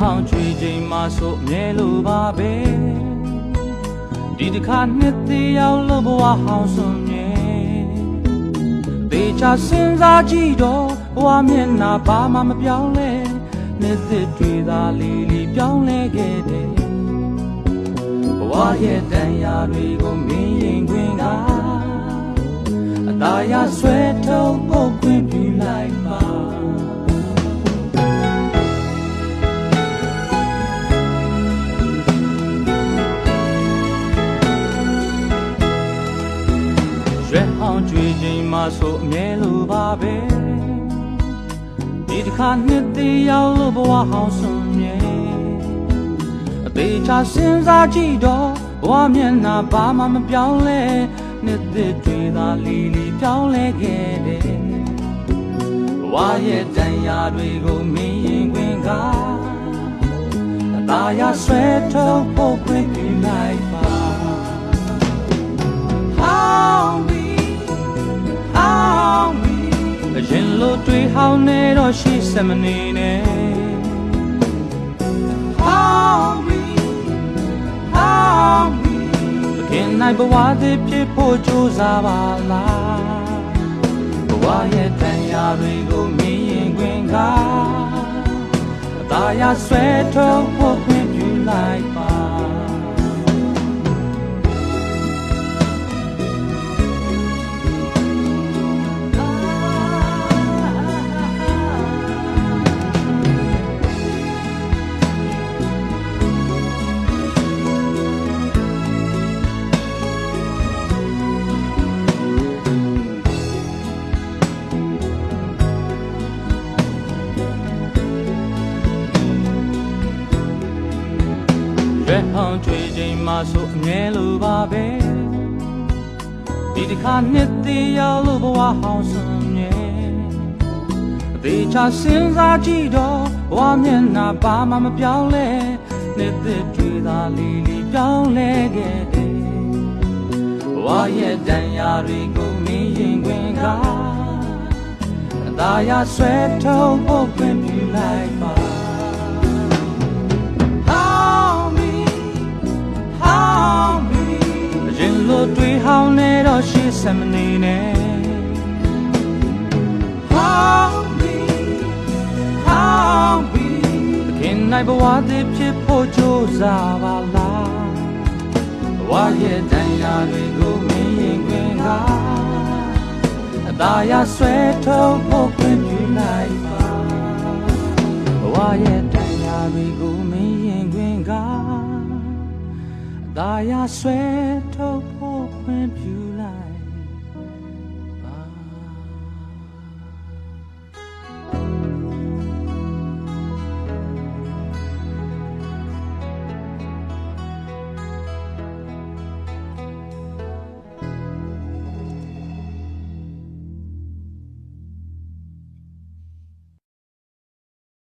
ဟောင်းချွေချိန်မှဆိုမြဲလိုပါပဲဒီတစ်ခါနှစ်သေးရောက်လို့ဘဝဟောင်းစွန်မြဲသေချာစဉ်းစားကြည့်တော့ဘဝမျက်နှာဘာမှမပြောင်းလဲနှစ်သက်တွေသာလေးလေးပြောင်းလဲခဲ့တယ်ဘဝရဲ့တန်ရာတွေကိုမင်းရင်ခွင်ကအသာရဆွဲထုတ်ဖို့ခွင့်ပြုလိုက်ပါရွယ်အောင်ကြွေချိန်မှဆိုအမြဲလိုပါပဲဒီတစ်ခါနှစ်သေးရောက်လို့ဘဝဟောင်းစွန်မြဲအသေးချစဉ်းစားကြည့်တော့ဘဝမျက်နှာဘာမှမပြောင်းလဲနှစ်သက်တွေသာလီလီပြောင်းလဲခဲ့တယ်ဘဝရဲ့တန်ရာတွေကိုမင်းရင်ခွင်ကအသာရဆွဲထုတ်ဖို့ခွင့်ပြုလိုက်ပါရင်လို့တွေးဟောင်းနေတော့ရှိစမနေနဲ့ဟောင်းပြီတခင်နိုင်ဘဝသည်ဖြစ်ဖို့ကြိုးစားပါလားဘဝရဲ့တန်ရာတွေကိုမင်းရင်ခွင်ကအသာရဆွဲထုတ်ဖို့ခွင့်ပြုလိုက်ပါရွယ်ဟောင်းချွေချိန်မှဆိုအမြဲလိုပါပဲဒီတစ်ခါနှစ်သေးရောက်လို့ဘဝဟောင်းစွန်မြဲအသေးချစဉ်းစားကြည့်တော့ဘဝမျက်နှာဘာမှမပြောင်းလဲနှစ်သက်တွေသာလီလီပြောင်းလဲခဲ့တယ်ဘဝရဲ့တန်ရာတွေကိုမင်းရင်ခွင်ကအသာရဆွဲထုတ်ဖို့ခွင့်ပြုလိုက်ပါတွေးဟောင်းနေတော့ရှိစမနေနဲ့ဟောင်းပြီတခင်နိုင်ဘဝသည်ဖြစ်ဖို့ကြိုးစားပါလားဘဝရဲ့တန်ရာတွေကိုမင်းရင်ခွင်ကအသာရဆွဲထုတ်ဖို့ခွင့်ပြုလိုက်ပါဘဝရဲ့တန်ရာတွေကိုမင်းရင်ခွင်ကအသာရဆွဲထုတ်ခွင့်ပြုလိုက်